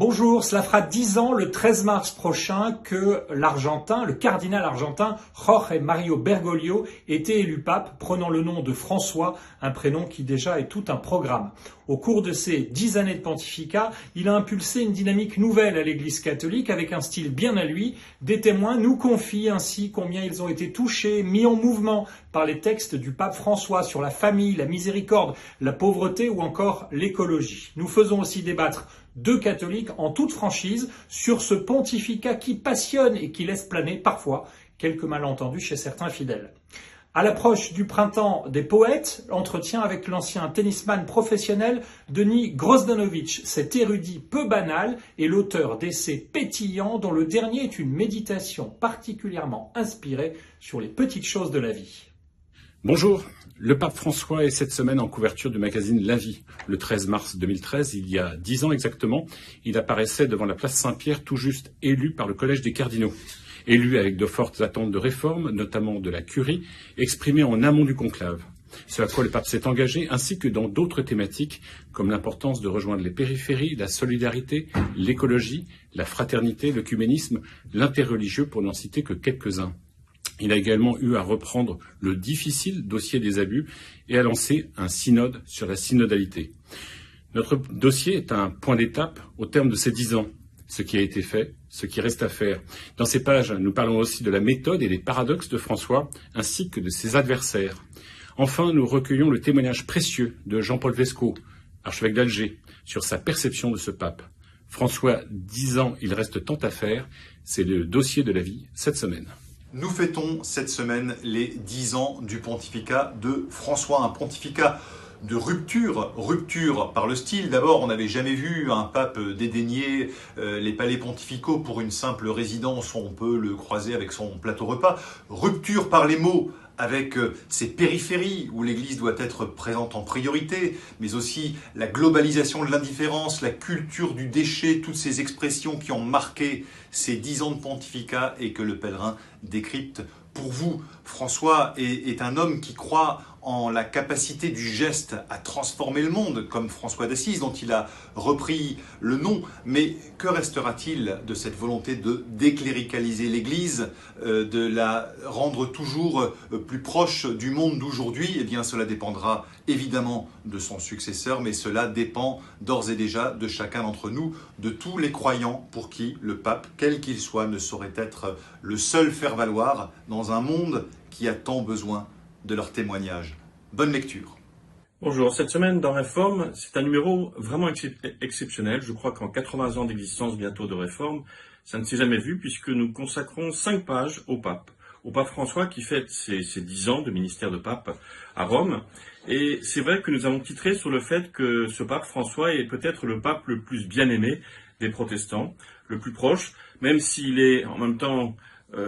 Bonjour, cela fera 10 ans le 13 mars prochain que le cardinal argentin Jorge Mario Bergoglio était élu pape, prenant le nom de François, un prénom qui déjà est tout un programme. Au cours de ces 10 années de pontificat, il a impulsé une dynamique nouvelle à l'Église catholique avec un style bien à lui. Des témoins nous confient ainsi combien ils ont été touchés, mis en mouvement par les textes du pape François sur la famille, la miséricorde, la pauvreté ou encore l'écologie. Nous faisons aussi débattre deux catholiques en toute franchise sur ce pontificat qui passionne et qui laisse planer parfois quelques malentendus chez certains fidèles. À l'approche du printemps des poètes, entretien avec l'ancien tennisman professionnel Denis Grozdanovic, cet érudit peu banal est l'auteur d'essais pétillants dont le dernier est une méditation particulièrement inspirée sur les petites choses de la vie. Bonjour, le pape François est cette semaine en couverture du magazine La Vie. Le 13 mars 2013, il y a 10 ans exactement, il apparaissait devant la place Saint-Pierre tout juste élu par le Collège des cardinaux. Élu avec de fortes attentes de réforme, notamment de la curie, exprimées en amont du conclave. Ce à quoi le pape s'est engagé, ainsi que dans d'autres thématiques, comme l'importance de rejoindre les périphéries, la solidarité, l'écologie, la fraternité, l'œcuménisme, l'interreligieux, pour n'en citer que quelques-uns. Il a également eu à reprendre le difficile dossier des abus et à lancer un synode sur la synodalité. Notre dossier est un point d'étape au terme de ces 10 ans. Ce qui a été fait, ce qui reste à faire. Dans ces pages, nous parlons aussi de la méthode et des paradoxes de François, ainsi que de ses adversaires. Enfin, nous recueillons le témoignage précieux de Jean-Paul Vesco, archevêque d'Alger, sur sa perception de ce pape. François, 10 ans, il reste tant à faire. C'est le dossier de La Vie cette semaine. Nous fêtons cette semaine les 10 ans du pontificat de François, un pontificat de rupture par le style. D'abord, on n'avait jamais vu un pape dédaigner les palais pontificaux pour une simple résidence où on peut le croiser avec son plateau repas. Rupture par les mots, avec ces périphéries où l'Église doit être présente en priorité, mais aussi la globalisation de l'indifférence, la culture du déchet, toutes ces expressions qui ont marqué ces 10 ans de pontificat et que le pèlerin décrypte. Pour vous, François est un homme qui croit en la capacité du geste à transformer le monde, comme François d'Assise, dont il a repris le nom. Mais que restera-t-il de cette volonté de décléricaliser l'Église, de la rendre toujours plus proche du monde d'aujourd'hui? Eh bien, cela dépendra évidemment de son successeur, mais cela dépend d'ores et déjà de chacun d'entre nous, de tous les croyants pour qui le pape, quel qu'il soit, ne saurait être le seul faire-valoir dans un monde qui a tant besoin de leur témoignage. Bonne lecture. Bonjour, cette semaine dans Réforme, c'est un numéro vraiment exceptionnel. Je crois qu'en 80 ans d'existence bientôt de Réforme, ça ne s'est jamais vu puisque nous consacrons 5 pages au pape François qui fête ses 10 ans de ministère de pape à Rome. Et c'est vrai que nous avons titré sur le fait que ce pape François est peut-être le pape le plus bien aimé des protestants, le plus proche, même s'il est en même temps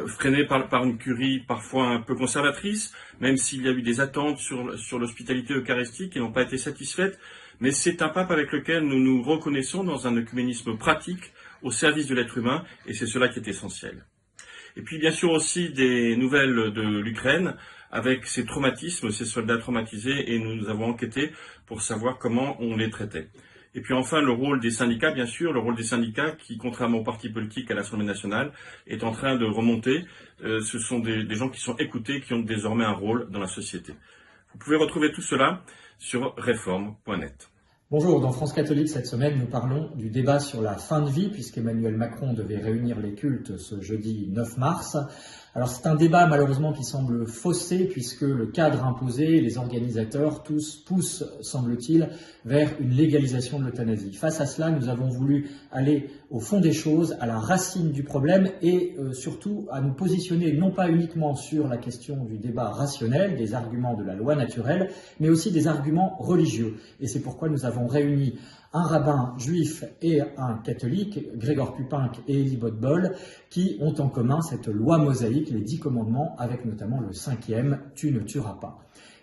freiné par une curie parfois un peu conservatrice, même s'il y a eu des attentes sur l'hospitalité eucharistique qui n'ont pas été satisfaites, mais c'est un pape avec lequel nous nous reconnaissons dans un œcuménisme pratique au service de l'être humain, et c'est cela qui est essentiel. Et puis bien sûr aussi des nouvelles de l'Ukraine, avec ses traumatismes, ses soldats traumatisés, et nous avons enquêté pour savoir comment on les traitait. Et puis enfin, le rôle des syndicats, bien sûr, le rôle des syndicats qui, contrairement aux partis politiques à l'Assemblée nationale, est en train de remonter. Ce sont des gens qui sont écoutés, qui ont désormais un rôle dans la société. Vous pouvez retrouver tout cela sur réforme.net. Bonjour, dans France catholique, cette semaine, nous parlons du débat sur la fin de vie, puisqu'Emmanuel Macron devait réunir les cultes ce jeudi 9 mars. Alors c'est un débat malheureusement qui semble faussé, puisque le cadre imposé, les organisateurs, tous poussent, semble-t-il, vers une légalisation de l'euthanasie. Face à cela, nous avons voulu aller au fond des choses, à la racine du problème, et surtout à nous positionner non pas uniquement sur la question du débat rationnel, des arguments de la loi naturelle, mais aussi des arguments religieux. Et c'est pourquoi nous avons réuni un rabbin juif et un catholique, Grégoire Pupinck et Élie Bodbol, qui ont en commun cette loi mosaïque, les 10 commandements, avec notamment le 5e, « Tu ne tueras pas ».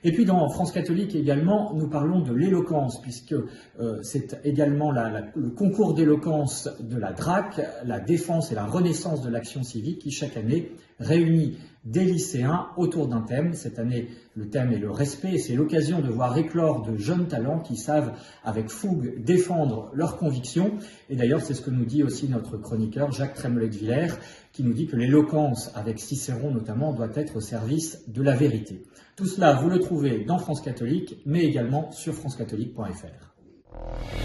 Et puis dans France catholique également, nous parlons de l'éloquence, puisque c'est également le concours d'éloquence de la DRAC, la défense et la renaissance de l'action civique, qui chaque année réunit des lycéens autour d'un thème. Cette année, le thème est le respect et c'est l'occasion de voir éclore de jeunes talents qui savent avec fougue défendre leurs convictions. Et d'ailleurs, c'est ce que nous dit aussi notre chroniqueur Jacques Trémollet-de-Villers, qui nous dit que l'éloquence, avec Cicéron notamment, doit être au service de la vérité. Tout cela, vous le trouvez dans France Catholique, mais également sur francecatholique.fr.